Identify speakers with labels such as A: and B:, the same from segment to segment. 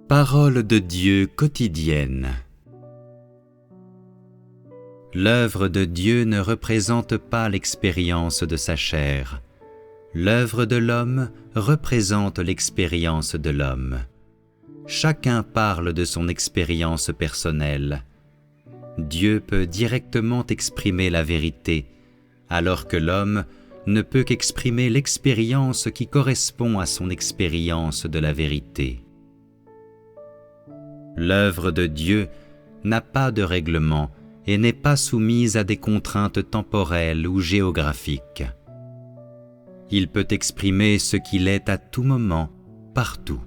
A: Parole de Dieu quotidienne. L'œuvre de Dieu ne représente pas l'expérience de sa chair. L'œuvre de l'homme représente l'expérience de l'homme. Chacun parle de son expérience personnelle. Dieu peut directement exprimer la vérité, alors que l'homme ne peut qu'exprimer l'expérience qui correspond à son expérience de la vérité. L'œuvre de Dieu n'a pas de règlement et n'est pas soumise à des contraintes temporelles ou géographiques. Il peut exprimer ce qu'il est à tout moment, partout.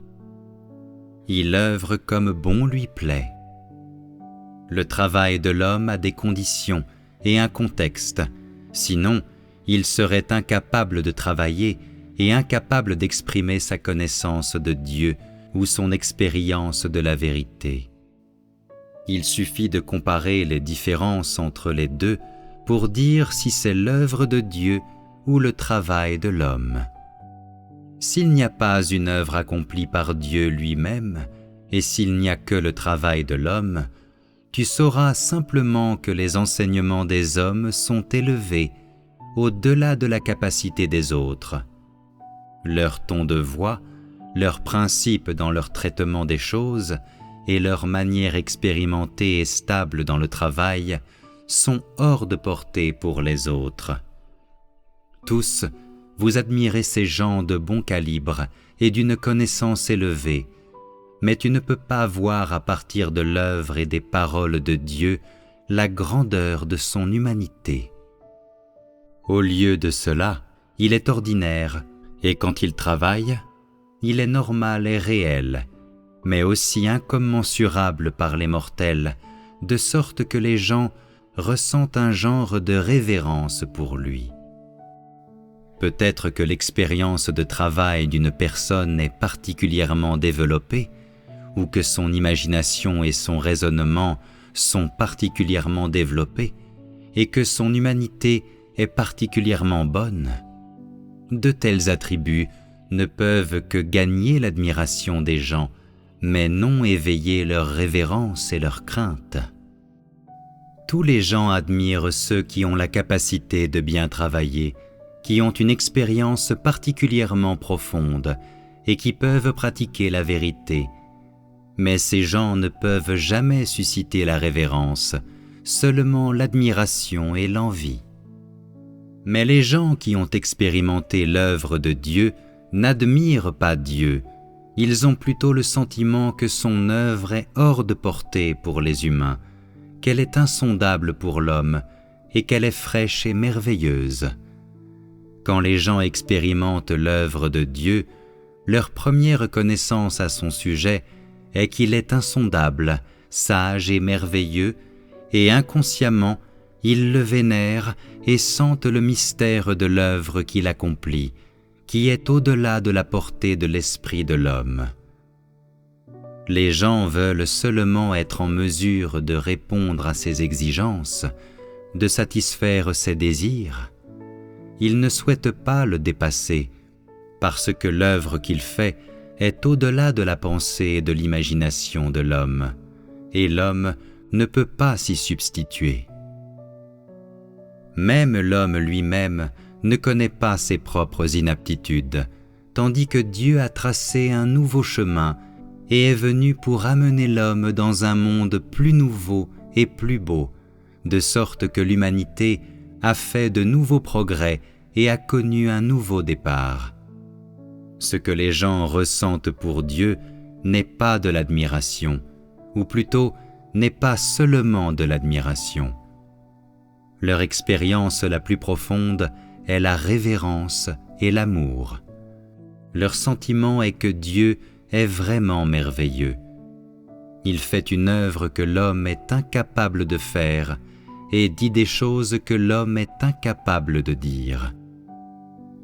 A: Il œuvre comme bon lui plaît. Le travail de l'homme a des conditions et un contexte, sinon il serait incapable de travailler et incapable d'exprimer sa connaissance de Dieu ou son expérience de la vérité. Il suffit de comparer les différences entre les deux pour dire si c'est l'œuvre de Dieu ou le travail de l'homme. S'il n'y a pas une œuvre accomplie par Dieu lui-même, et s'il n'y a que le travail de l'homme, tu sauras simplement que les enseignements des hommes sont élevés au-delà de la capacité des autres. Leur ton de voix, leurs principes dans leur traitement des choses et leur manière expérimentée et stable dans le travail sont hors de portée pour les autres. Tous, vous admirez ces gens de bon calibre et d'une connaissance élevée, mais tu ne peux pas voir à partir de l'œuvre et des paroles de Dieu la grandeur de son humanité. Au lieu de cela, il est ordinaire, et quand il travaille, il est normal et réel, mais aussi incommensurable par les mortels, de sorte que les gens ressentent un genre de révérence pour lui. Peut-être que l'expérience de travail d'une personne est particulièrement développée, ou que son imagination et son raisonnement sont particulièrement développés, et que son humanité est particulièrement bonne. De tels attributs ne peuvent que gagner l'admiration des gens, mais non éveiller leur révérence et leur crainte. Tous les gens admirent ceux qui ont la capacité de bien travailler, qui ont une expérience particulièrement profonde et qui peuvent pratiquer la vérité. Mais ces gens ne peuvent jamais susciter la révérence, seulement l'admiration et l'envie. Mais les gens qui ont expérimenté l'œuvre de Dieu n'admirent pas Dieu, ils ont plutôt le sentiment que son œuvre est hors de portée pour les humains, qu'elle est insondable pour l'homme et qu'elle est fraîche et merveilleuse. Quand les gens expérimentent l'œuvre de Dieu, leur première connaissance à son sujet est qu'il est insondable, sage et merveilleux, et inconsciemment, ils le vénèrent et sentent le mystère de l'œuvre qu'il accomplit, qui est au-delà de la portée de l'esprit de l'homme. Les gens veulent seulement être en mesure de répondre à ses exigences, de satisfaire ses désirs. Ils ne souhaitent pas le dépasser, parce que l'œuvre qu'il fait est au-delà de la pensée et de l'imagination de l'homme, et l'homme ne peut pas s'y substituer. Même l'homme lui-même ne connaît pas ses propres inaptitudes, tandis que Dieu a tracé un nouveau chemin et est venu pour amener l'homme dans un monde plus nouveau et plus beau, de sorte que l'humanité a fait de nouveaux progrès et a connu un nouveau départ. Ce que les gens ressentent pour Dieu n'est pas de l'admiration, ou plutôt n'est pas seulement de l'admiration. Leur expérience la plus profonde est la révérence et l'amour. Leur sentiment est que Dieu est vraiment merveilleux. Il fait une œuvre que l'homme est incapable de faire et dit des choses que l'homme est incapable de dire.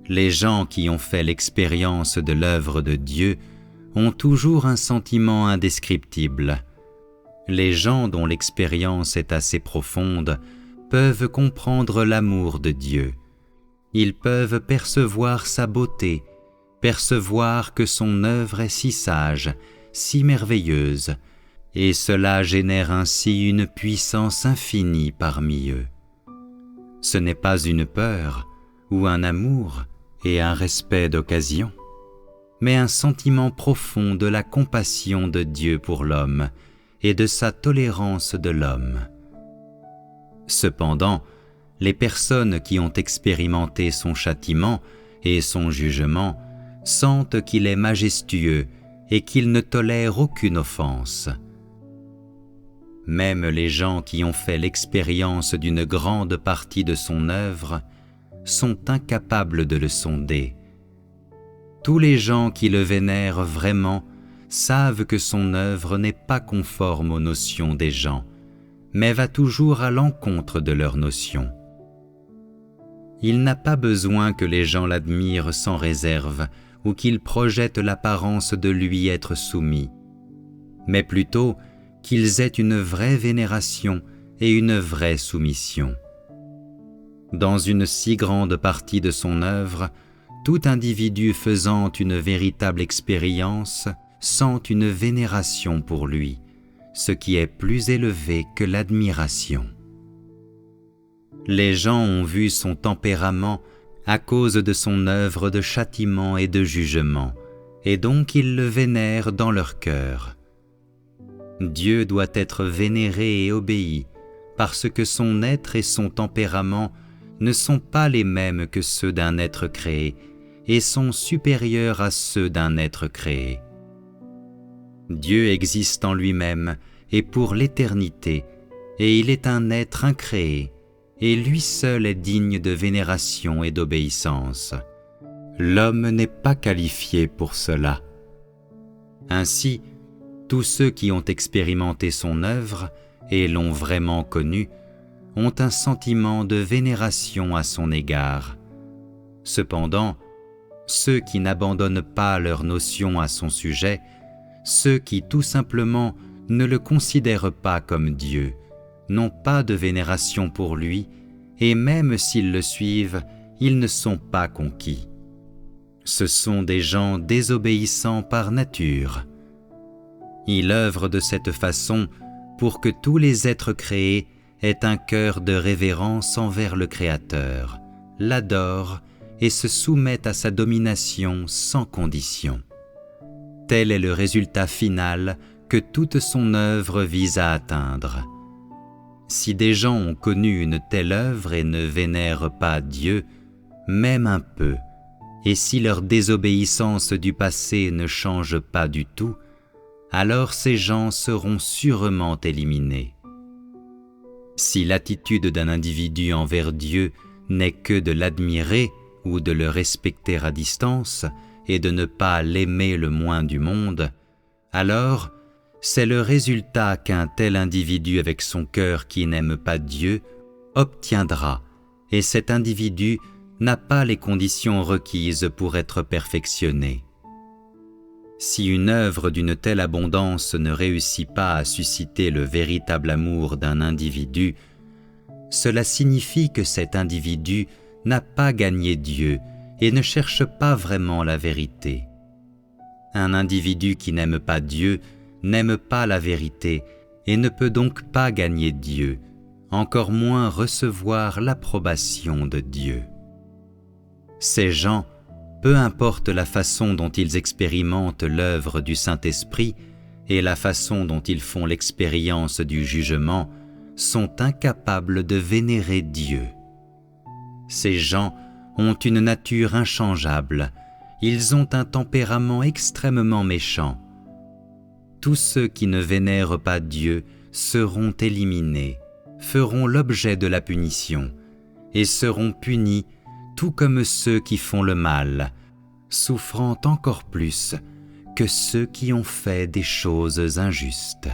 A: Les gens qui ont fait l'expérience de l'œuvre de Dieu ont toujours un sentiment indescriptible. Les gens dont l'expérience est assez profonde peuvent comprendre l'amour de Dieu. Ils peuvent percevoir sa beauté, percevoir que son œuvre est si sage, si merveilleuse, et cela génère ainsi une puissance infinie parmi eux. Ce n'est pas une peur ou un amour et un respect d'occasion, mais un sentiment profond de la compassion de Dieu pour l'homme et de sa tolérance de l'homme. Cependant, les personnes qui ont expérimenté son châtiment et son jugement sentent qu'il est majestueux et qu'il ne tolère aucune offense. Même les gens qui ont fait l'expérience d'une grande partie de son œuvre sont incapables de le sonder. Tous les gens qui le vénèrent vraiment savent que son œuvre n'est pas conforme aux notions des gens, mais va toujours à l'encontre de leurs notions. Il n'a pas besoin que les gens l'admirent sans réserve ou qu'ils projettent l'apparence de lui être soumis, mais plutôt qu'ils aient une vraie vénération et une vraie soumission. Dans une si grande partie de son œuvre, tout individu faisant une véritable expérience sent une vénération pour lui, ce qui est plus élevé que l'admiration. Les gens ont vu son tempérament à cause de son œuvre de châtiment et de jugement, et donc ils le vénèrent dans leur cœur. Dieu doit être vénéré et obéi, parce que son être et son tempérament ne sont pas les mêmes que ceux d'un être créé, et sont supérieurs à ceux d'un être créé. Dieu existe en lui-même et pour l'éternité, et il est un être incréé, et lui seul est digne de vénération et d'obéissance. L'homme n'est pas qualifié pour cela. Ainsi, tous ceux qui ont expérimenté son œuvre et l'ont vraiment connue ont un sentiment de vénération à son égard. Cependant, ceux qui n'abandonnent pas leur notion à son sujet, ceux qui tout simplement ne le considèrent pas comme Dieu, n'ont pas de vénération pour lui, et même s'ils le suivent, ils ne sont pas conquis. Ce sont des gens désobéissants par nature. Il œuvre de cette façon pour que tous les êtres créés aient un cœur de révérence envers le Créateur, l'adorent et se soumettent à sa domination sans condition. Tel est le résultat final que toute son œuvre vise à atteindre. Si des gens ont connu une telle œuvre et ne vénèrent pas Dieu, même un peu, et si leur désobéissance du passé ne change pas du tout, alors ces gens seront sûrement éliminés. Si l'attitude d'un individu envers Dieu n'est que de l'admirer ou de le respecter à distance et de ne pas l'aimer le moins du monde, alors c'est le résultat qu'un tel individu avec son cœur qui n'aime pas Dieu obtiendra, et cet individu n'a pas les conditions requises pour être perfectionné. Si une œuvre d'une telle abondance ne réussit pas à susciter le véritable amour d'un individu, cela signifie que cet individu n'a pas gagné Dieu et ne cherche pas vraiment la vérité. Un individu qui n'aime pas Dieu n'aime pas la vérité et ne peut donc pas gagner Dieu, encore moins recevoir l'approbation de Dieu. Ces gens, peu importe la façon dont ils expérimentent l'œuvre du Saint-Esprit et la façon dont ils font l'expérience du jugement, sont incapables de vénérer Dieu. Ces gens ont une nature inchangeable, ils ont un tempérament extrêmement méchant. Tous ceux qui ne vénèrent pas Dieu seront éliminés, feront l'objet de la punition, et seront punis tout comme ceux qui font le mal, souffrant encore plus que ceux qui ont fait des choses injustes.